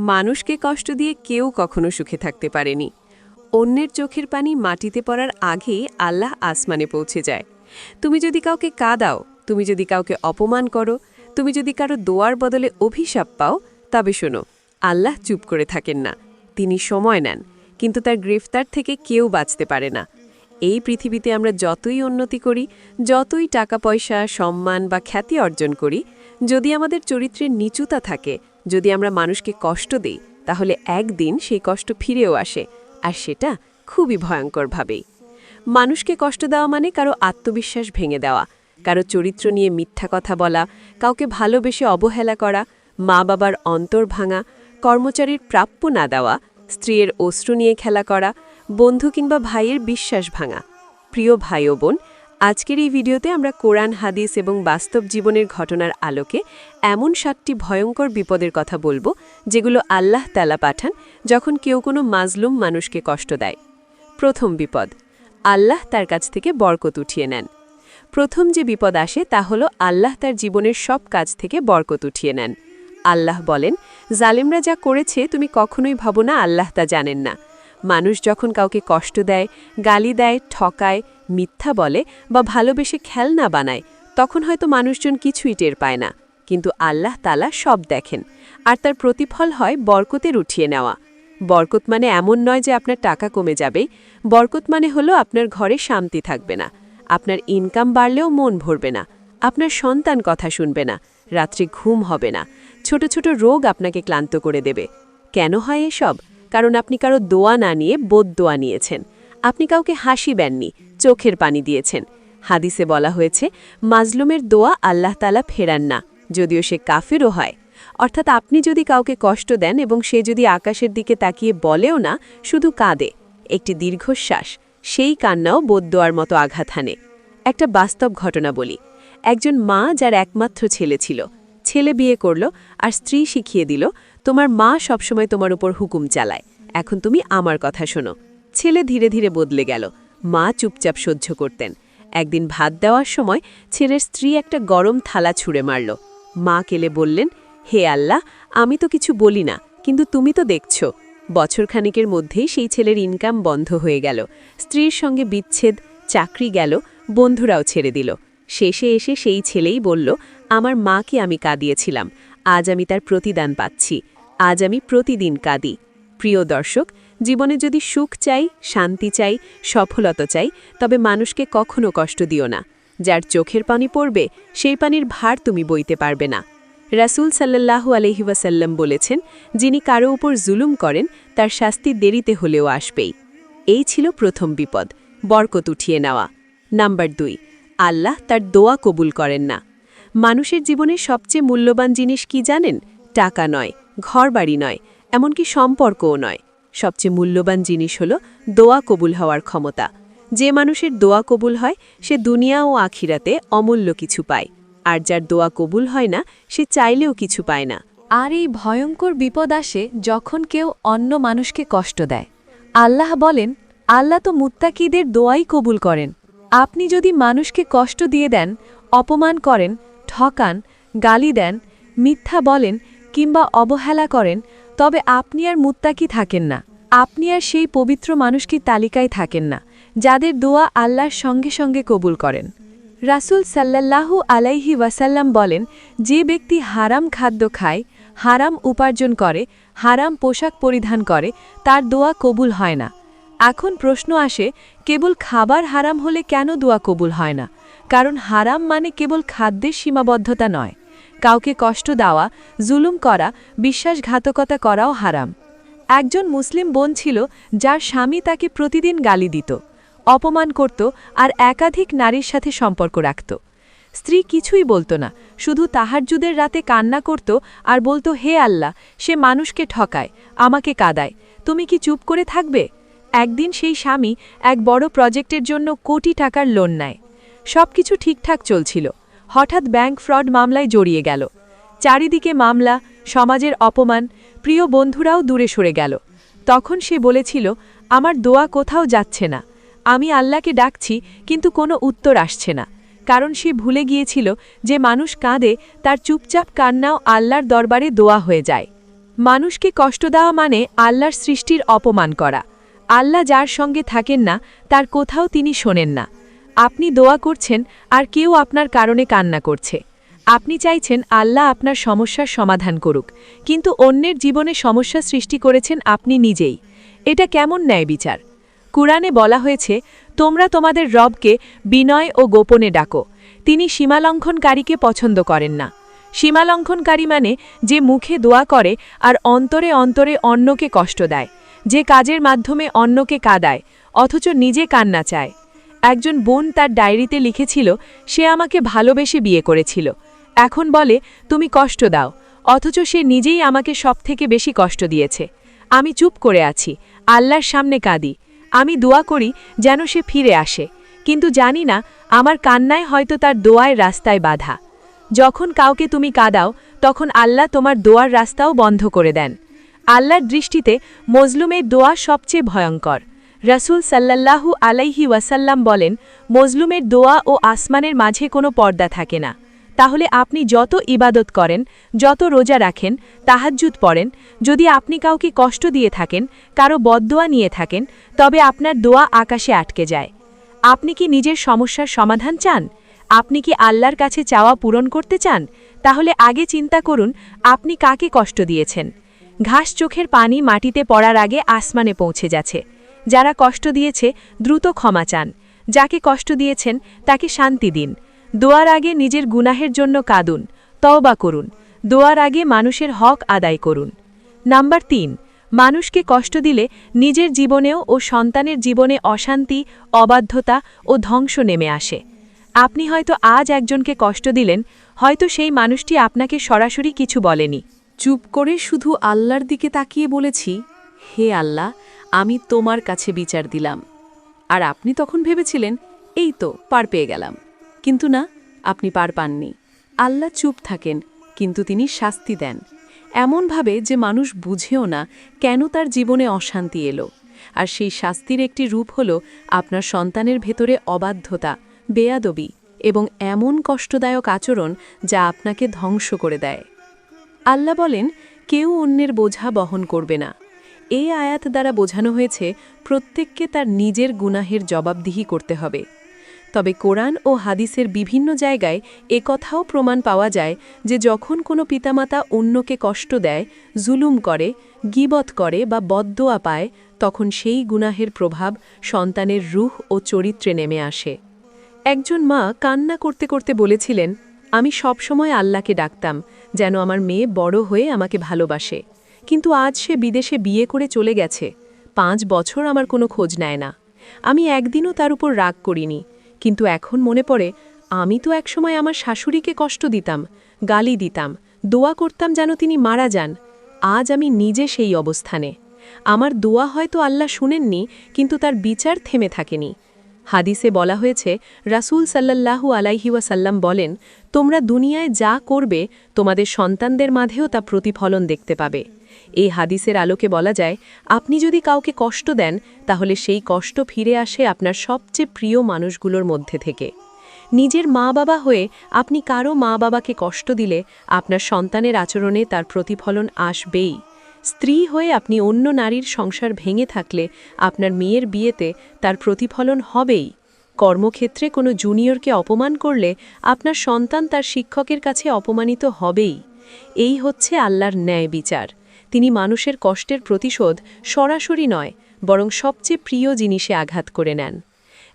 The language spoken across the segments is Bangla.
মানুষকে কষ্ট দিয়ে কেউ কখনো সুখে থাকতে পারেনি। অন্যের চোখের পানি মাটিতে পড়ার আগেই আল্লাহ আসমানে পৌঁছে যায়। তুমি যদি কাউকে কাঁদাও, তুমি যদি কাউকে অপমান করো, তুমি যদি কারো দোয়ার বদলে অভিশাপ পাও, তবে শোনো, আল্লাহ চুপ করে থাকেন না। তিনি সময় নেন, কিন্তু তার গ্রেফতার থেকে কেউ বাঁচতে পারে না। এই পৃথিবীতে আমরা যতই উন্নতি করি, যতই টাকা পয়সা, সম্মান বা খ্যাতি অর্জন করি, যদি আমাদের চরিত্রের নিচুতা থাকে, যদি আমরা মানুষকে কষ্ট দিই, তাহলে একদিন সেই কষ্ট ফিরেও আসে, আর সেটা খুবই ভয়ঙ্করভাবেই। মানুষকে কষ্ট দেওয়া মানে কারো আত্মবিশ্বাস ভেঙে দেওয়া, কারো চরিত্র নিয়ে মিথ্যা কথা বলা, কাউকে ভালোবেসে অবহেলা করা, মা বাবার অন্তর ভাঙা, কর্মচারীর প্রাপ্য না দেওয়া, স্ত্রীর অশ্রু নিয়ে খেলা করা, বন্ধু কিংবা ভাইয়ের বিশ্বাস ভাঙা। প্রিয় ভাই ও বোন, আজকের এই ভিডিওতে আমরা কোরআন, হাদিস এবং বাস্তব জীবনের ঘটনার আলোকে এমন 7টি ভয়ঙ্কর বিপদের কথা বলবো, যেগুলো আল্লাহ তাআলা পাঠান যখন কেউ কোনো মাজলুম মানুষকে কষ্ট দেয়। প্রথম বিপদ, আল্লাহ তার কাছ থেকে বরকত উঠিয়ে নেন। প্রথম যে বিপদ আসে তা হলো আল্লাহ তার জীবনের সব কাজ থেকে বরকত উঠিয়ে নেন। আল্লাহ বলেন, জালিমরা যা করেছে তুমি কখনোই ভাবো না আল্লাহ তা জানেন না। মানুষ যখন কাউকে কষ্ট দেয়, গালি দেয়, ঠকায়, মিথ্যা বলে বা ভালোবেসে খেলনা বানায়, তখন হয়তো মানুষজন কিছুই টের পায় না, কিন্তু আল্লাহ তাআলা সব দেখেন, আর তার প্রতিফল হয় বরকতের উঠিয়ে নেওয়া। বরকত মানে এমন নয় যে আপনার টাকা কমে যাবে। বরকত মানে হলো আপনার ঘরে শান্তি থাকবে না, আপনার ইনকাম বাড়লেও মন ভরবে না, আপনার সন্তান কথা শুনবে না, রাত্রে ঘুম হবে না, ছোট ছোট রোগ আপনাকে ক্লান্ত করে দেবে। কেন হয় এসব? কারণ আপনি কারো দোয়া না নিয়ে বদদোয়া নিয়েছেন। আপনি কাউকে হাসি দেননি, চোখের পানি দিয়েছেন। হাদিসে বলা হয়েছে, মাজলুমের দোয়া আল্লাহ তাআলা ফেরান না, যদিও সে কাফেরও হয়। অর্থাৎ আপনি যদি কাউকে কষ্ট দেন এবং সে যদি আকাশের দিকে তাকিয়ে বলেও না, শুধু কাঁদে, একটি দীর্ঘশ্বাস, সেই কান্নাও বদদোয়ার মতো আঘাত হানে। একটা বাস্তব ঘটনা বলি। একজন মা যার একমাত্র ছেলে ছিল, ছেলে বিয়ে করল আর স্ত্রী শিখিয়ে দিল, তোমার মা সবসময় তোমার উপর হুকুম চালায়, এখন তুমি আমার কথা শোনো। ছেলে ধীরে ধীরে বদলে গেল। মা চুপচাপ সহ্য করতেন। একদিন ভাত দেওয়ার সময় ছেলের স্ত্রী একটা গরম থালা ছুঁড়ে মারল। মা কেলে বললেন, হে আল্লাহ, আমি তো কিছু বলি না, কিন্তু তুমি তো দেখছো। বছরখানেকের মধ্যেই সেই ছেলের ইনকাম বন্ধ হয়ে গেল, স্ত্রীর সঙ্গে বিচ্ছেদ, চাকরি গেল, বন্ধুরাও ছেড়ে দিল। শেষে এসে সেই ছেলেই বলল, আমার মাকে আমি কাঁদিয়েছিলাম, আজ আমি তার প্রতিদান পাচ্ছি, আজ আমি প্রতিদিন কাঁদি। প্রিয় দর্শক, জীবনে যদি সুখ চাই, শান্তি চাই, সফলতা চাই, তবে মানুষকে কখনো কষ্ট দিও না। যার চোখের পানি পড়বে, সেই পানির ভার তুমি বইতে পারবে না। রাসূল সাল্লাল্লাহু আলাইহি ওয়াসাল্লাম বলেছেন, যিনি কারো উপর জুলুম করেন, তার শাস্তি দেরিতে হলেও আসবেই। এই ছিল প্রথম বিপদ, বরকত উঠিয়ে নেওয়া। নাম্বার 2, আল্লাহ তার দোয়া কবুল করেন না। মানুষের জীবনে সবচেয়ে মূল্যবান জিনিস কি জানেন? টাকা নয়, ঘরবাড়ি নয়, এমনকি সম্পর্কও নয়। সবচেয়ে মূল্যবান জিনিস হলো দোয়া কবুল হওয়ার ক্ষমতা। যে মানুষের দোয়া কবুল হয়, সে দুনিয়া ও আখিরাতে অমূল্য কিছু পায়, আর যার দোয়া কবুল হয় না, সে চাইলেও কিছু পায় না। আর এই ভয়ঙ্কর বিপদ আসে যখন কেউ অন্য মানুষকে কষ্ট দেয়। আল্লাহ বলেন, আল্লাহ তো মুত্তাকিদের দোয়াই কবুল করেন। আপনি যদি মানুষকে কষ্ট দিয়ে দেন, অপমান করেন, ঠকান, গালি দেন, মিথ্যা বলেন কিংবা অবহেলা করেন, তবে আপনি আর মুত্তাকি থাকেন না, আপনি আর সেই পবিত্র মানুষটির তালিকায় থাকেন না, যাদের দোয়া আল্লাহর সঙ্গে সঙ্গে কবুল করেন। রাসূল সাল্লাল্লাহু আলাইহি ওয়াসাল্লাম বলেন, যে ব্যক্তি হারাম খাদ্য খায়, হারাম উপার্জন করে, হারাম পোশাক পরিধান করে, তার দোয়া কবুল হয় না। এখন প্রশ্ন আসে, কেবল খাবার হারাম হলে কেন দোয়া কবুল হয় না? কারণ হারাম মানে কেবল খাদ্যের সীমাবদ্ধতা নয়। কাউকে কষ্ট দেওয়া, জুলুম করা, বিশ্বাসঘাতকতা করাও হারাম। একজন মুসলিম বোন ছিল, যার স্বামী তাকে প্রতিদিন গালি দিত, অপমান করত আর একাধিক নারীর সাথে সম্পর্ক রাখত। স্ত্রী কিছুই বলতো না, শুধু তাহাজ্জুদের রাতে কান্না করত আর বলতো, হে আল্লাহ, সে মানুষকে ঠকায়, আমাকে কাঁদায়, তুমি কি চুপ করে থাকবে? একদিন সেই স্বামী এক বড় প্রজেক্টের জন্য কোটি টাকার লোন নেয়। সবকিছু ঠিকঠাক চলছিল, হঠাৎ ব্যাংক ফ্রড মামলায় জড়িয়ে গেল। চারিদিকে মামলা, সমাজের অপমান, প্রিয় বন্ধুরাও দূরে সরে গেল। তখন সে বলেছিল, আমার দোয়া কোথাও যাচ্ছে না, আমি আল্লাহকে ডাকছি, কিন্তু কোনো উত্তর আসছে না। কারণ সে ভুলে গিয়েছিল যে মানুষ কাঁদে, তার চুপচাপ কান্নাও আল্লাহর দরবারে দোয়া হয়ে যায়। মানুষকে কষ্ট দেওয়া মানে আল্লাহর সৃষ্টির অপমান করা। আল্লাহ যার সঙ্গে থাকেন না তার কোথাও তিনি শোনেন না। আপনি দোয়া করছেন আর কেউ আপনার কারণে কান্না করছে। আপনি চাইছেন আল্লাহ আপনার সমস্যার সমাধান করুক, কিন্তু অন্যের জীবনে সমস্যা সৃষ্টি করেছেন আপনি নিজেই। এটা কেমন ন্যায় বিচার? কুরআনে বলা হয়েছে, তোমরা তোমাদের রবকে বিনয় ও গোপনে ডাকো, তিনি সীমালঙ্ঘনকারীকে পছন্দ করেন না। সীমালঙ্ঘনকারী মানে যে মুখে দোয়া করে আর অন্তরে অন্তরে অন্যকে কষ্ট দেয়, যে কাজের মাধ্যমে অন্যকে কাঁদায় অথচ নিজে কান্না চায়। একজন বোন তার ডায়েরিতে লিখেছিল, সে আমাকে ভালোবেসে বিয়ে করেছিল, এখন বলে তুমি কষ্ট দাও, অথচ সে নিজেই আমাকে সবথেকে বেশি কষ্ট দিয়েছে। আমি চুপ করে আছি, আল্লাহর সামনে কাঁদি। আমি দোয়া করি যেন সে ফিরে আসে, কিন্তু জানি না আমার কান্নায় হয়তো তার দোয়ার রাস্তায় বাধা। যখন কাউকে তুমি কাঁদাও তখন আল্লাহ তোমার দোয়ার রাস্তাও বন্ধ করে দেন। আল্লাহর দৃষ্টিতে মজলুমের দোয়া সবচেয়ে ভয়ঙ্কর। রাসূল সাল্লাল্লাহু আলাইহি ওয়াসাল্লাম বলেন, মজলুমের দোয়া ও আসমানের মাঝে কোনো পর্দা থাকে না। তাহলে আপনি যত ইবাদত করেন, যত রোজা রাখেন, তাহাজ্জুদ পড়েন, যদি আপনি কাউকে কষ্ট দিয়ে থাকেন, কারো বদদোয়া নিয়ে থাকেন, তবে আপনার দোয়া আকাশে আটকে যায়। আপনি কি নিজের সমস্যার সমাধান চান? আপনি কি আল্লাহর কাছে চাওয়া পূরণ করতে চান? তাহলে আগে চিন্তা করুন আপনি কাকে কষ্ট দিয়েছেন। ঘাস চোখের পানি মাটিতে পড়ার আগে আসমানে পৌঁছে যাচ্ছে। যারা কষ্ট দিয়েছে দ্রুত ক্ষমা চান, যাকে কষ্ট দিয়েছেন তাকে শান্তি দিন। দোয়ার আগে নিজের গুনাহের জন্য কাঁদুন, তওবা করুন। দোয়ার আগে মানুষের হক আদায় করুন। নাম্বার ৩, মানুষকে কষ্ট দিলে নিজের জীবনেও ও সন্তানের জীবনে অশান্তি, অবাধ্যতা ও ধ্বংস নেমে আসে। আপনি হয়তো আজ একজনকে কষ্ট দিলেন, হয়তো সেই মানুষটি আপনাকে সরাসরি কিছু বলেনি, চুপ করে শুধু আল্লাহর দিকে তাকিয়ে বলেছি, হে আল্লাহ, আমি তোমার কাছে বিচার দিলাম। আর আপনি তখন ভেবেছিলেন, এই তো পার পেয়ে গেলাম। কিন্তু না, আপনি পার পাননি। আল্লাহ চুপ থাকেন, কিন্তু তিনি শাস্তি দেন এমনভাবে যে মানুষ বুঝেও না কেন তার জীবনে অশান্তি এলো। আর সেই শাস্তির একটি রূপ হল আপনার সন্তানের ভেতরে অবাধ্যতা, বেয়াদবি এবং এমন কষ্টদায়ক আচরণ যা আপনাকে ধ্বংস করে দেয়। আল্লাহ বলেন, কেউ অন্যের বোঝা বহন করবে না। এই আয়াত দ্বারা বোঝানো হয়েছে প্রত্যেককে তার নিজের গুনাহের জবাবদিহি করতে হবে। তবে কোরআন ও হাদিসের বিভিন্ন জায়গায় একথাও প্রমাণ পাওয়া যায় যে যখন কোনো পিতামাতা অন্যকে কষ্ট দেয়, জুলুম করে, গীবত করে বা বদদোয়া পায়, তখন সেই গুনাহের প্রভাব সন্তানের রূহ ও চরিত্রে নেমে আসে। একজন মা কান্না করতে করতে বলেছিলেন, আমি সবসময় আল্লাহকে ডাকতাম যেন আমার মেয়ে বড় হয়ে আমাকে ভালোবাসে, কিন্তু আজ সে বিদেশে বিয়ে করে চলে গেছে। 5 বছর আমার কোনো খোঁজ নেয় না। আমি একদিনও তার উপর রাগ করিনি, কিন্তু এখন মনে পড়ে আমি তো একসময় আমার শাশুড়িকে কষ্ট দিতাম, গালি দিতাম, দোয়া করতাম যেন তিনি মারা যান। আজ আমি নিজে সেই অবস্থানে। আমার দোয়া হয়তো আল্লাহ শুনেননি, কিন্তু তার বিচার থেমে থাকেনি। হাদিসে বলা হয়েছে, রাসূল সাল্লাল্লাহু আলাইহি ওয়াসাল্লাম বলেন, তোমরা দুনিয়ায় যা করবে তোমাদের সন্তানদের মাঝেও তা প্রতিফলন দেখতে পাবে। এই হাদিসের আলোকে বলা যায়, আপনি যদি কাউকে কষ্ট দেন তাহলে সেই কষ্ট ফিরে আসে আপনার সবচেয়ে প্রিয় মানুষগুলোর মধ্যে থেকে। নিজের মা বাবা হয়ে আপনি কারো মা বাবাকে কষ্ট দিলে আপনার সন্তানের আচরণে তার প্রতিফলন আসবেই। স্ত্রী হয়ে আপনি অন্য নারীর সংসার ভেঙে থাকলে আপনার মেয়ের বিয়েতে তার প্রতিফলন হবেই। কর্মক্ষেত্রে কোনো জুনিয়রকে অপমান করলে আপনার সন্তান তার শিক্ষকের কাছে অপমানিত হবেই। এই হচ্ছে আল্লাহর ন্যায় বিচার। তিনি মানুষের কষ্টের প্রতিশোধ সরাসরি নয়, বরং সবচেয়ে প্রিয় জিনিসে আঘাত করে নেন।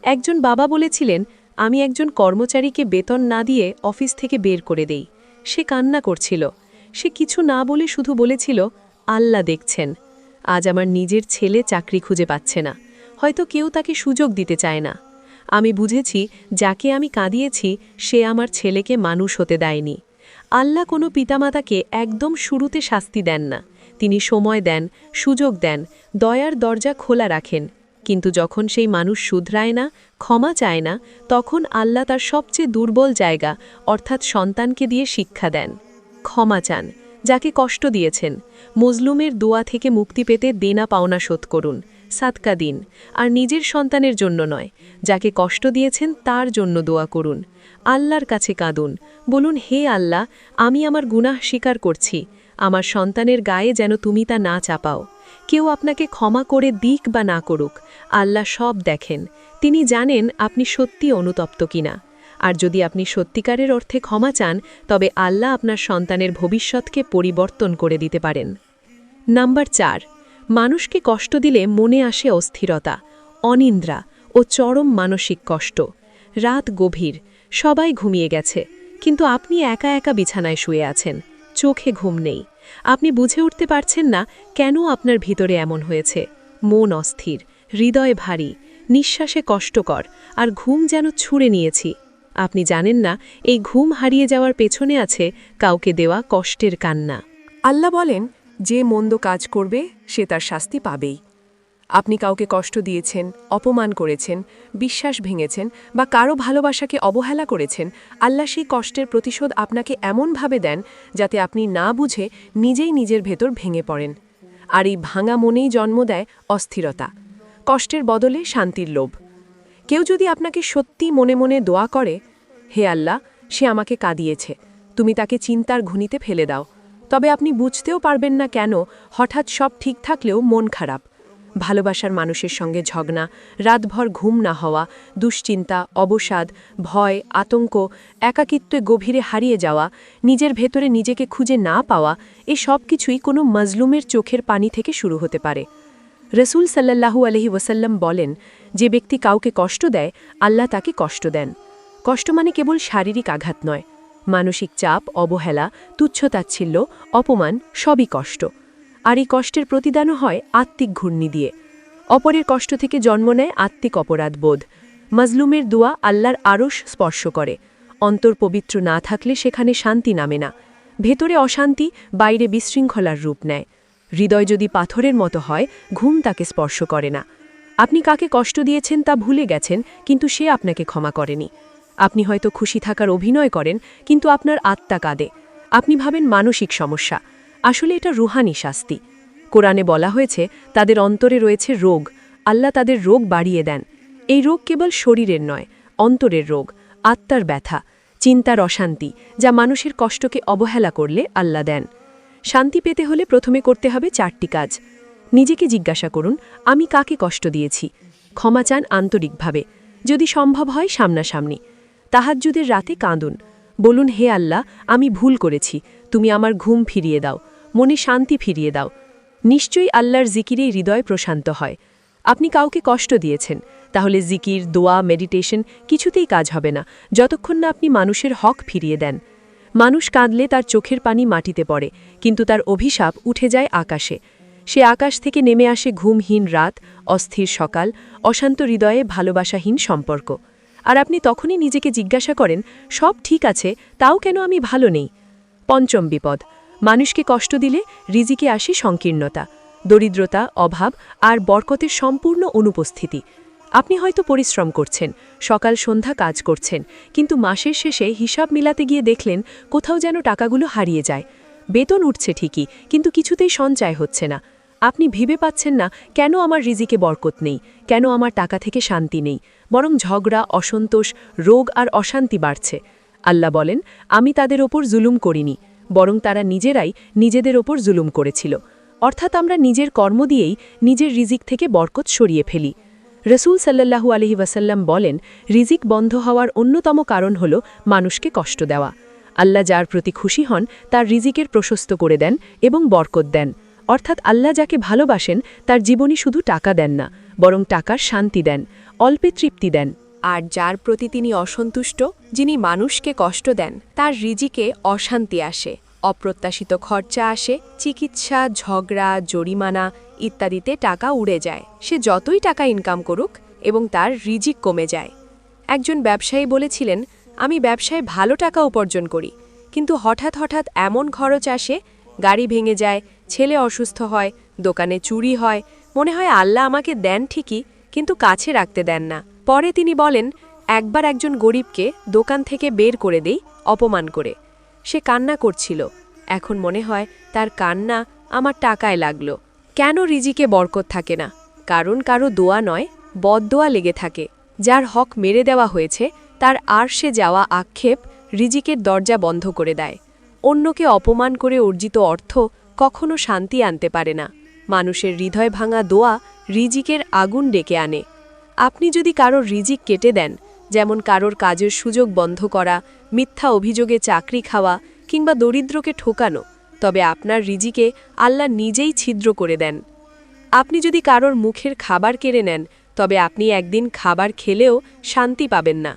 একজন বাবা বলেছিলেন, আমি একজন কর্মচারীকে বেতন না দিয়ে অফিস থেকে বের করে দেই। সে কান্না করছিল। সে কিছু না বলে শুধু বলেছিল, আল্লাহ দেখছেন। আজ আমার নিজের ছেলে চাকরি খুঁজে পাচ্ছে না, হয়তো কেউ তাকে সুযোগ দিতে চায় না। আমি বুঝেছি যাকে আমি কাঁদিয়েছি সে আমার ছেলেকে মানুষ হতে দেয়নি। আল্লাহ কোনো পিতামাতাকে একদম শুরুতে শাস্তি দেন না। তিনি সময় দেন, সুযোগ দেন, দয়ার দরজা খোলা রাখেন। কিন্তু যখন সেই মানুষ শুধরায় না, ক্ষমা চায় না, তখন আল্লাহ তার সবচেয়ে দুর্বল জায়গা অর্থাৎ সন্তানকে দিয়ে শিক্ষা দেন। ক্ষমা চান যাকে কষ্ট দিয়েছেন। মজলুমের দোয়া থেকে মুক্তি পেতে দেনা পাওনা শোধ করুন, সাদকা দিন। আর নিজের সন্তানের জন্য নয়, যাকে কষ্ট দিয়েছেন তার জন্য দোয়া করুন। আল্লাহর কাছে কাঁদুন, বলুন, হে আল্লাহ, আমি আমার গুনাহ স্বীকার করছি। আমার সন্তানের গায়ে যেন তুমি তা না চাপাও। কেউ আপনাকে ক্ষমা করে দিক বা না করুক, আল্লাহ সব দেখেন। তিনি জানেন আপনি সত্যি অনুতপ্ত কিনা। আর যদি আপনি সত্যিকারের অর্থে ক্ষমা চান, তবে আল্লাহ আপনার সন্তানের ভবিষ্যৎকে পরিবর্তন করে দিতে পারেন। নাম্বার 4, মানুষকে কষ্ট দিলে মনে আসে অস্থিরতা, অনিদ্রা ও চরম মানসিক কষ্ট। রাত গভীর, সবাই ঘুমিয়ে গেছে, কিন্তু আপনি একা একা বিছানায় শুয়ে আছেন, চোখে ঘুম নেই। আপনি বুঝে উঠতে পারছেন না কেন আপনার ভিতরে এমন হয়েছে। মন অস্থির, হৃদয় ভারী, নিঃশ্বাসে কষ্টকর, আর ঘুম যেন ছুঁড়ে নিয়েছি। আপনি জানেন না এই ঘুম হারিয়ে যাওয়ার পেছনে আছে কাউকে দেওয়া কষ্টের কান্না। আল্লাহ বলেন, যে মন্দ কাজ করবে সে তার শাস্তি পাবেই। আপনি কাউকে কষ্ট দিয়েছেন, অপমান করেছেন, বিশ্বাস ভেঙেছেন বা কারো ভালোবাসাকে অবহেলা করেছেন, আল্লাহ সেই কষ্টের প্রতিশোধ আপনাকে এমনভাবে দেন যাতে আপনি না বুঝে নিজেই নিজের ভেতর ভেঙে পড়েন। আর এই ভাঙা মনেই জন্ম দেয় অস্থিরতা, কষ্টের বদলে শান্তির লোভ। কেউ যদি আপনাকে সত্যি মনে মনে দোয়া করে, হে আল্লাহ, সে আমাকে কাঁদিয়েছে, তুমি তাকে চিন্তার ঘুনিতে ফেলে দাও, তবে আপনি বুঝতেও পারবেন না কেন হঠাৎ সব ঠিক থাকলেও মন খারাপ। ভালোবাসার মানুষের সঙ্গে ঝগড়া, রাতভর ঘুম না হওয়া, দুশ্চিন্তা, অবসাদ, ভয়, আতঙ্ক, একাকিত্বে গভীরে হারিয়ে যাওয়া, নিজের ভেতরে নিজেকে খুঁজে না পাওয়া, এই সব কিছুই কোনো মজলুমের চোখের পানি থেকে শুরু হতে পারে। রসুল সাল্লাল্লাহু আলাইহি ওয়াসাল্লাম বলেন, যে ব্যক্তি কাউকে কষ্ট দেয়, আল্লাহ তাকে কষ্ট দেন। কষ্ট মানে কেবল শারীরিক আঘাত নয়, মানসিক চাপ, অবহেলা, তুচ্ছতাচ্ছিল্য, অপমান সবই কষ্ট। আর এই কষ্টের প্রতিদানও হয় আত্মিক ঘূর্ণি দিয়ে। অপরের কষ্ট থেকে জন্ম নেয় আত্মিক অপরাধ বোধ। মজলুমের দোয়া আল্লাহর আরশ স্পর্শ করে। অন্তর পবিত্র না থাকলে সেখানে শান্তি নামে না। ভেতরে অশান্তি, বাইরে বিশৃঙ্খলার রূপ নেয়। হৃদয় যদি পাথরের মতো হয়, ঘুম তাকে স্পর্শ করে না। আপনি কাকে কষ্ট দিয়েছেন তা ভুলে গেছেন, কিন্তু সে আপনাকে ক্ষমা করেনি। আপনি হয়তো খুশি থাকার অভিনয় করেন, কিন্তু আপনার আত্মা কাঁদে। আপনি ভাবেন মানসিক সমস্যা, আসলে এটা রুহানি শাস্তি। কোরআনে বলা হয়েছে, তাদের অন্তরে রয়েছে রোগ, আল্লাহ তাদের রোগ বাড়িয়ে দেন। এই রোগ কেবল শরীরের নয়, অন্তরের রোগ, আত্মার ব্যথা, চিন্তার অশান্তি, যা মানুষের কষ্টকে অবহেলা করলে আল্লাহ দেন। শান্তি পেতে হলে প্রথমে করতে হবে 4টি কাজ। নিজেকে জিজ্ঞাসা করুন, আমি কাকে কষ্ট দিয়েছি? ক্ষমা চান আন্তরিকভাবে, যদি সম্ভব হয় সামনাসামনি। তাহাজ্জুদের রাতে কাঁদুন, বলুন, হে আল্লাহ, আমি ভুল করেছি, তুমি আমার ঘুম ফিরিয়ে দাও, মনে শান্তি ফিরিয়ে দাও। নিশ্চয়ই আল্লাহর জিকিরেই হৃদয় প্রশান্ত হয়। আপনি কাউকে কষ্ট দিয়েছেন, তাহলে জিকির, দোয়া, মেডিটেশন কিছুতেই কাজ হবে না, যতক্ষণ না আপনি মানুষের হক ফিরিয়ে দেন। মানুষ কাঁদলে তার চোখের পানি মাটিতে পড়ে, কিন্তু তার অভিশাপ উঠে যায় আকাশে। সে আকাশ থেকে নেমে আসে ঘুমহীন রাত, অস্থির সকাল, অশান্ত হৃদয়ে ভালোবাসাহীন সম্পর্ক। আর আপনি তখনই নিজেকে জিজ্ঞাসা করেন, সব ঠিক আছে, তাও কেন আমি ভালো নেই? 5ম বিপদ, মানুষকে কষ্ট দিলে রিজিকে আসে সংকীর্ণতা, দরিদ্রতা, অভাব আর বরকতের সম্পূর্ণ অনুপস্থিতি। আপনি হয়তো পরিশ্রম করছেন, সকাল সন্ধ্যা কাজ করছেন, কিন্তু মাসের শেষে হিসাব মিলাতে গিয়ে দেখলেন কোথাও যেন টাকাগুলো হারিয়ে যায়। বেতন উঠছে ঠিকই, কিন্তু কিছুতেই সঞ্চয় হচ্ছে না। আপনি ভেবে পাচ্ছেন না, কেন আমার রিজিকে বরকত নেই, কেন আমার টাকা থেকে শান্তি নেই, বরং ঝগড়া, অসন্তোষ, রোগ আর অশান্তি বাড়ছে। আল্লাহ বলেন, আমি তাদের ওপর জুলুম করিনি, বরং তারা নিজেরাই নিজেদের ওপর জুলুম করেছিল। অর্থাৎ আমরা নিজের কর্ম দিয়েই নিজের রিজিক থেকে বরকত সরিয়ে ফেলি। রসুল সাল্লাল্লাহু আলাইহি ওয়াসাল্লাম বলেন, রিজিক বন্ধ হওয়ার অন্যতম কারণ হল মানুষকে কষ্ট দেওয়া। আল্লাহ যার প্রতি খুশি হন তার রিজিকের প্রশস্ত করে দেন এবং বরকত দেন। অর্থাৎ আল্লাহ যাকে ভালোবাসেন তার জীবনে শুধু টাকা দেন না, বরং টাকার শান্তি দেন, অল্পে তৃপ্তি দেন। আর যার প্রতি তিনি অসন্তুষ্ট, যিনি মানুষকে কষ্ট দেন, তার রিজিকে অশান্তি আসে, অপ্রত্যাশিত খরচা আসে, চিকিৎসা, ঝগড়া, জরিমানা ইত্যাদিতে টাকা উড়ে যায়। সে যতই টাকা ইনকাম করুক এবং তার রিজিক কমে যায়। একজন ব্যবসায়ী বলেছিলেন, আমি ব্যবসায় ভালো টাকা উপার্জন করি, কিন্তু হঠাৎ হঠাৎ এমন খরচ আসে, গাড়ি ভেঙে যায়, ছেলে অসুস্থ হয়, দোকানে চুরি হয়, মনে হয় আল্লাহ আমাকে দেন ঠিকই, কিন্তু কাছে রাখতে দেন না। পরে তিনি বলেন, একবার একজন গরিবকে দোকান থেকে বের করে দেই অপমান করে। সে কান্না করছিল, এখন মনে হয় তার কান্না আমার টাকায় লাগলো। কেন রিজিকে বরকত থাকে না? কারণ কারো দোয়া নয়, বদদোয়া লেগে থাকে। যার হক মেরে দেওয়া হয়েছে তার আরশে যাওয়া আক্ষেপ রিজিকের দরজা বন্ধ করে দেয়। অন্যকে অপমান করে অর্জিত অর্থ কখনো শান্তি আনতে পারে না। মানুষের হৃদয় ভাঙা দোয়া রিজিকের আগুন ডেকে আনে। আপনি যদি কারোর রিজিক কেটে দেন, যেমন কারোর কাজের সুযোগ বন্ধ করা, মিথ্যা অভিযোগে চাকরি খাওয়া কিংবা দরিদ্রকে ঠোকানো, তবে আপনার রিজিকে আল্লাহ নিজেই ছিদ্র করে দেন। আপনি যদি কারোর মুখের খাবার কেড়ে নেন, তবে আপনি একদিন খাবার খেলেও শান্তি পাবেন না।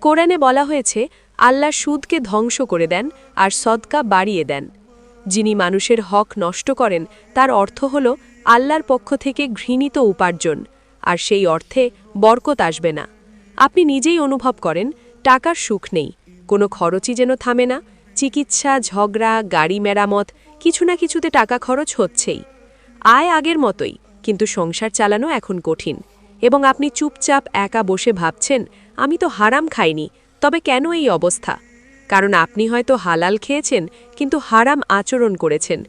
কোরআনে বলা হয়েছে, আল্লাহ সুদকে ধ্বংস করে দেন আর সদকা বাড়িয়ে দেন। যিনি মানুষের হক নষ্ট করেন, তার অর্থ হল আল্লাহর পক্ষ থেকে ঘৃণিত উপার্জন, আর সেই অর্থে বরকত আসবে না। আপনি নিজেই অনুভব করেন টাকার সুখ নেই, কোনো খরচই যেন থামে না। চিকিৎসা, ঝগড়া, গাড়ি মেরামত, কিছু না কিছুতে টাকা খরচ হচ্ছেই। আয় আগের মতোই, কিন্তু সংসার চালানো এখন কঠিন। এবং আপনি চুপচাপ একা বসে ভাবছেন, আমি তো হারাম খাইনি, তবে কেন এই অবস্থা? কারণ আপনি হয়তো হালাল খেয়েছেন, কিন্তু হারাম আচরণ করেছেন।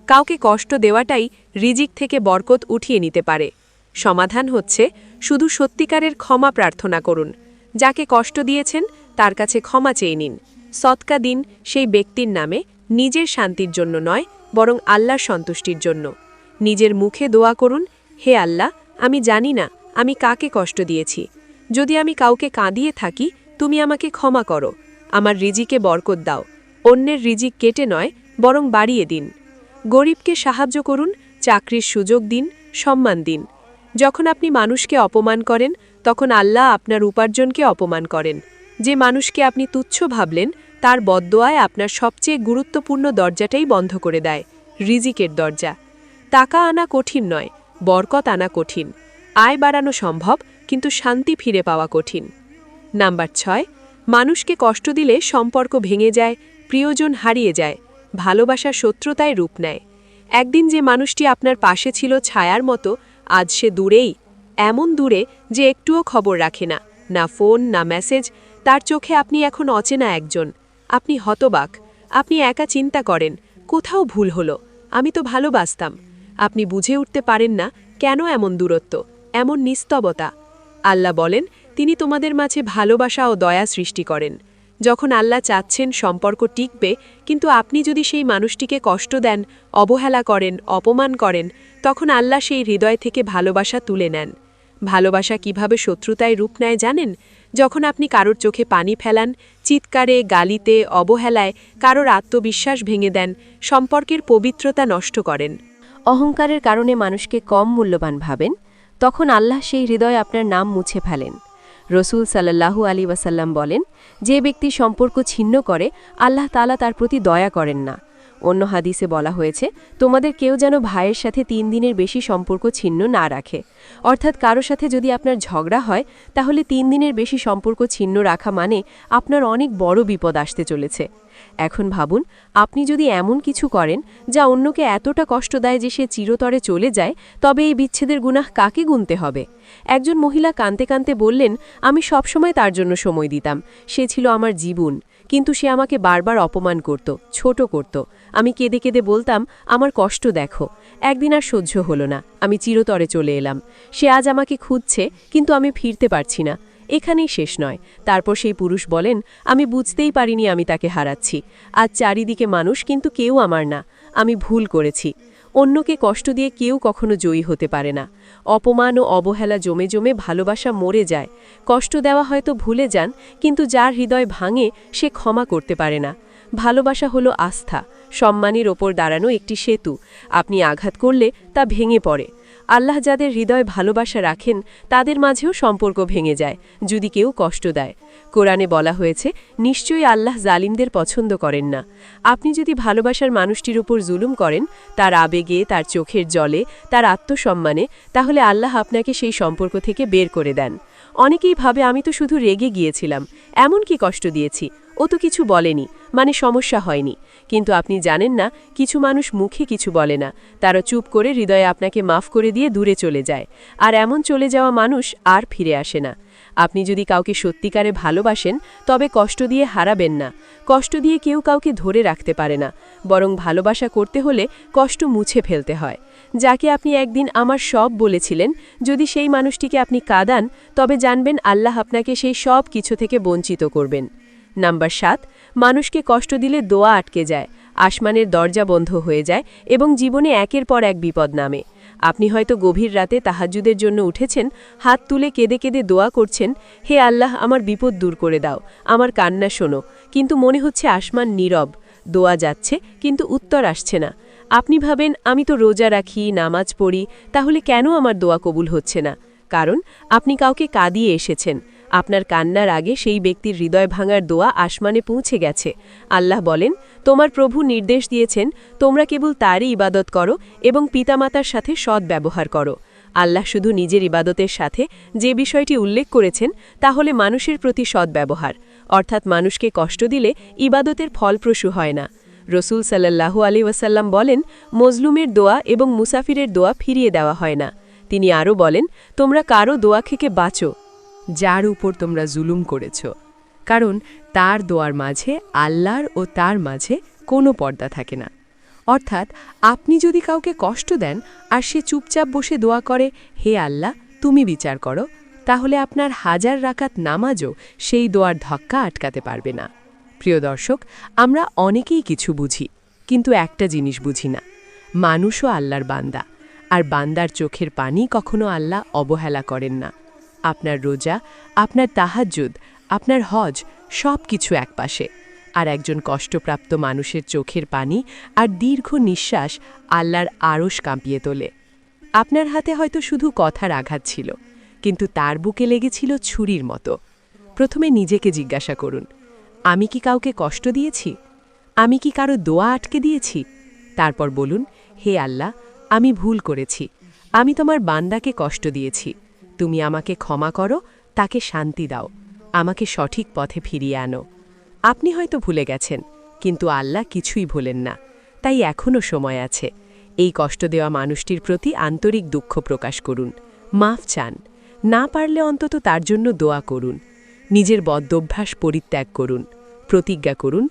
কাউকে কষ্ট দেওয়াটাই রিজিক থেকে বরকত উঠিয়ে নিতে পারে। সমাধান হচ্ছে শুধু সত্যিকারের ক্ষমা প্রার্থনা করুন। যাকে কষ্ট দিয়েছেন তার কাছে ক্ষমা চেয়ে নিন। সদকা দিন সেই ব্যক্তির নামে, নিজের শান্তির জন্য নয়, বরং আল্লাহর সন্তুষ্টির জন্য। নিজের মুখে দোয়া করুন, হে আল্লাহ, আমি জানি না আমি কাকে কষ্ট দিয়েছি। যদি আমি কাউকে কাঁদিয়ে থাকি, তুমি আমাকে ক্ষমা করো। আমার রিজিকে বরকত দাও। অন্যের রিজিক কেটে নয়, বরং বাড়িয়ে দিন। গরিবকে সাহায্য করুন, চাকরির সুযোগ দিন, সম্মান দিন। যখন আপনি মানুষকে অপমান করেন, তখন আল্লাহ আপনার উপার্জনকে অপমান করেন। যে মানুষকে আপনি তুচ্ছ ভাবলেন, তার বদদোয়ায় আপনার সবচেয়ে গুরুত্বপূর্ণ দরজাটাই বন্ধ করে দেয়, রিজিকের দরজা। টাকা আনা কঠিন নয়, বরকত আনা কঠিন। আয় বাড়ানো সম্ভব, কিন্তু শান্তি ফিরে পাওয়া কঠিন। নাম্বার 6, মানুষকে কষ্ট দিলে সম্পর্ক ভেঙে যায়, প্রিয়জন হারিয়ে যায়, ভালোবাসা শত্রুতায় রূপ নেয়। একদিন যে মানুষটি আপনার পাশে ছিল ছায়ার মতো, আজ সে দূরেই, এমন দূরে যে একটুও খবর রাখে না, না ফোন, না মেসেজ। তার চোখে আপনি এখন অচেনা একজন। আপনি হতবাক। আপনি একা চিন্তা করেন, কোথাও ভুল হলো, আমি তো ভালোবাসতাম। আপনি বুঝে উঠতে পারেন না কেন এমন দূরত্ব, এমন নিস্তবতা। আল্লাহ বলেন, তিনি তোমাদের মাঝে ভালোবাসা ও দয়া সৃষ্টি করেন। যখন আল্লাহ চাচ্ছেন সম্পর্ক টিকবে, কিন্তু আপনি যদি সেই মানুষটিকে কষ্ট দেন, অবহেলা করেন, অপমান করেন, তখন আল্লাহ সেই হৃদয় থেকে ভালোবাসা তুলে নেন। ভালোবাসা কিভাবে শত্রুতায় রূপ নেয় জানেন? যখন আপনি কারোর চোখে পানি ফেলান, চিৎকারে, গালিতে, অবহেলায় কারোর আত্মবিশ্বাস ভেঙে দেন, সম্পর্কের পবিত্রতা নষ্ট করেন। অহংকারের কারণে মানুষকে কম মূল্যবান ভাবেন, তখন আল্লাহ সেই হৃদয়ে আপনার নাম মুছে ফেলেন। রসুল সাল্লাল্লাহু আলাইহি ওয়াসাল্লাম বলেন, যে ব্যক্তি সম্পর্ক ছিন্ন করে, আল্লাহ তাআলা তার প্রতি দয়া করেন না। অন্য হাদিসে বলা হয়েছে, তোমাদের কেউ যেন ভাইয়ের সাথে 3 দিনের বেশি সম্পর্ক ছিন্ন না রাখে। অর্থাৎ কারো সাথে যদি আপনার ঝগড়া হয়, তাহলে 3 দিনের বেশি সম্পর্ক ছিন্ন রাখা মানে আপনার অনেক বড় বিপদ আসতে চলেছে। এখন ভাবুন, আপনি যদি এমন কিছু করেন যা অন্যকে এতটা কষ্ট দেয় যে সে চিরতরে চলে যায়, তবে এই বিচ্ছেদের গুনাহ কাকে গুনতে হবে? একজন মহিলা কাঁদতে কাঁদতে বললেন, আমি সবসময় তার জন্য সময় দিতাম, সে ছিল আমার জীবন, কিন্তু সে আমাকে বারবার অপমান করত, ছোট করত। আমি কেঁদে কেঁদে বলতাম, আমার কষ্ট দেখো। একদিন আর সহ্য হলো না, আমি চিরতরে চলে এলাম। সে আজ আমাকে খুঁজছে, কিন্তু আমি ফিরতে পারছি না। এখানেই শেষ নয়। তারপর সেই পুরুষ বলেন, আমি বুঝতেই পারিনি আমি তাকে হারাচ্ছি। আজ চারিদিকে মানুষ, কিন্তু কেউ আমার না। আমি ভুল করেছি। অন্যকে কষ্ট দিয়ে কেউ কখনো জয়ী হতে পারে না। অপমান ও অবহেলা জমে জমে ভালোবাসা মরে যায়। কষ্ট দেওয়া হয়তো ভুলে যান, কিন্তু যার হৃদয় ভাঙে সে ক্ষমা করতে পারে না। ভালোবাসা হলো আস্থা, সম্মানের ওপর দাঁড়ানো একটি সেতু। আপনি আঘাত করলে তা ভেঙে পড়ে। আল্লাহ যাদের হৃদয় ভালোবাসা রাখেন, তাদের মাঝেও সম্পর্ক ভেঙে যায় যদি কেউ কষ্ট দেয়। কোরআনে বলা হয়েছে, নিশ্চয়ই আল্লাহ জালিমদের পছন্দ করেন না। আপনি যদি ভালোবাসার মানুষটির উপর জুলুম করেন, তার আবেগে, তার চোখের জলে, তার আত্মসম্মানে, তাহলে আল্লাহ আপনাকে সেই সম্পর্ক থেকে বের করে দেন। অনেকেই ভাবে, আমি তো শুধু রেগে গিয়েছিলাম, এমন কি কষ্ট দিয়েছি, ও তো কিছু বলেনি, মানে সমস্যা হয়নি। কিন্তু আপনি জানেন না, কিছু মানুষ মুখে কিছু বলে না, তারা চুপ করে হৃদয়ে আপনাকে মাফ করে দিয়ে দূরে চলে যায়। আর এমন চলে যাওয়া মানুষ আর ফিরে আসে না। আপনি যদি কাউকে সত্যিকারে ভালোবাসেন, তবে কষ্ট দিয়ে হারাবেন না। কষ্ট দিয়ে কেউ কাউকে ধরে রাখতে পারে না, বরং ভালোবাসা করতে হলে কষ্ট মুছে ফেলতে হয়। যাকে আপনি একদিন আমার সব বলেছিলেন, যদি সেই মানুষটিকে আপনি কাঁদান, তবে জানবেন আল্লাহ আপনাকে সেই সব কিছু থেকে বঞ্চিত করবেন। নাম্বার 7, মানুষকে কষ্ট দিলে দোয়া আটকে যায়, আসমানের দরজা বন্ধ হয়ে যায় এবং জীবনে একের পর এক বিপদ নামে। আপনি হয়তো গভীর রাতে তাহাজ্জুদের জন্য উঠেছেন, হাত তুলে কেঁদে কেঁদে দোয়া করছেন, হে আল্লাহ, আমার বিপদ দূর করে দাও, আমার কান্না শোনো, কিন্তু মনে হচ্ছে আসমান নীরব, দোয়া যাচ্ছে কিন্তু উত্তর আসছে না। আপনি ভাবেন, আমি তো রোজা রাখি, নামাজ পড়ি, তাহলে কেন আমার দোয়া কবুল হচ্ছে না? কারণ আপনি কাউকে কাঁদিয়ে এসেছেন। আপনার কান্নার আগে সেই ব্যক্তির হৃদয় ভাঙার দোয়া আসমানে পৌঁছে গেছে। আল্লাহ বলেন, তোমার প্রভু নির্দেশ দিয়েছেন, তোমরা কেবল তারই ইবাদত করো এবং পিতামাতার সাথে সৎ ব্যবহার করো। আল্লাহ শুধু নিজের ইবাদতের সাথে যে বিষয়টি উল্লেখ করেছেন তা হলে মানুষের প্রতি সৎ ব্যবহার, অর্থাৎ মানুষকে কষ্ট দিলে ইবাদতের ফলপ্রসূ হয় না। রসুল সাল্লাল্লাহু আলাইহি ওয়াসাল্লাম বলেন, মজলুমের দোয়া এবং মুসাফিরের দোয়া ফিরিয়ে দেওয়া হয় না। তিনি আরও বলেন, তোমরা কারো দোয়া থেকে বাঁচো যার উপর তোমরা জুলুম করেছ, কারণ তার দোয়ার মাঝে আল্লাহর ও তার মাঝে কোনো পর্দা থাকে না। অর্থাৎ আপনি যদি কাউকে কষ্ট দেন আর সে চুপচাপ বসে দোয়া করে, হে আল্লাহ তুমি বিচার করো, তাহলে আপনার 1000 রাকাত নামাজও সেই দোয়ার ধাক্কা আটকাতে পারবে না। প্রিয় দর্শক, আমরা অনেকেই কিছু বুঝি, কিন্তু একটা জিনিস বুঝি না, মানুষও আল্লাহর বান্দা, আর বান্দার চোখের পানি কখনো আল্লাহ অবহেলা করেন না। আপনার রোজা, আপনার তাহাজ্জুদ, আপনার হজ সব কিছু একপাশে, আর একজন কষ্টপ্রাপ্ত মানুষের চোখের পানি আর দীর্ঘ নিঃশ্বাস আল্লাহর আরশ কাঁপিয়ে তোলে। আপনার হাতে হয়তো শুধু কথার আঘাত ছিল, কিন্তু তার বুকে লেগেছিল ছুরির মতো। প্রথমে নিজেকে জিজ্ঞাসা করুন, আমি কি কাউকে কষ্ট দিয়েছি? আমি কি কারো দোয়া আটকে দিয়েছি? তারপর বলুন, হে আল্লাহ, আমি ভুল করেছি, আমি তোমার বান্দাকে কষ্ট দিয়েছি, তুমি আমাকে ক্ষমা করো, তাকে শান্তি দাও, আমাকে সঠিক পথে ফিরিয়ে আনো। আপনি হয়তো ভুলে গেছেন, কিন্তু আল্লাহ কিছুই ভোলেন না, তাই এখনও সময় আছে। এই কষ্ট দেওয়া মানুষটির প্রতি আন্তরিক দুঃখ প্রকাশ করুন, মাফ চান, না পারলে অন্তত তার জন্য দোয়া করুন। নিজের বদ্যভ্যাস পরিত্যাগ করুন, প্রতিজ্ঞা করুন,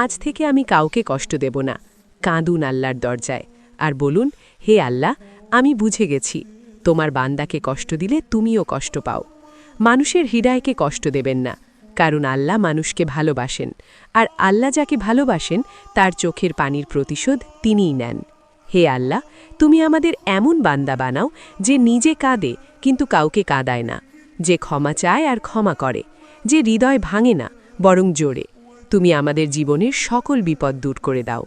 আজ থেকে আমি কাউকে কষ্ট দেব না। কাঁদুন আল্লাহর দরজায় আর বলুন, হে আল্লাহ, আমি বুঝে গেছি, তোমার বান্দাকে কষ্ট দিলে তুমিও কষ্ট পাও। মানুষের হৃদয়কে কষ্ট দেবেন না, কারণ আল্লাহ মানুষকে ভালোবাসেন, আর আল্লাহ যাকে ভালোবাসেন তার চোখের পানির প্রতিশোধ তিনিই নেন। হে আল্লাহ, তুমি আমাদের এমন বান্দা বানাও যে নিজে কাঁদে কিন্তু কাউকে কাঁদায় না, যে ক্ষমা চায় আর ক্ষমা করে, যে হৃদয় ভাঙে না বরং জোরে। তুমি আমাদের জীবনের সকল বিপদ দূর করে দাও।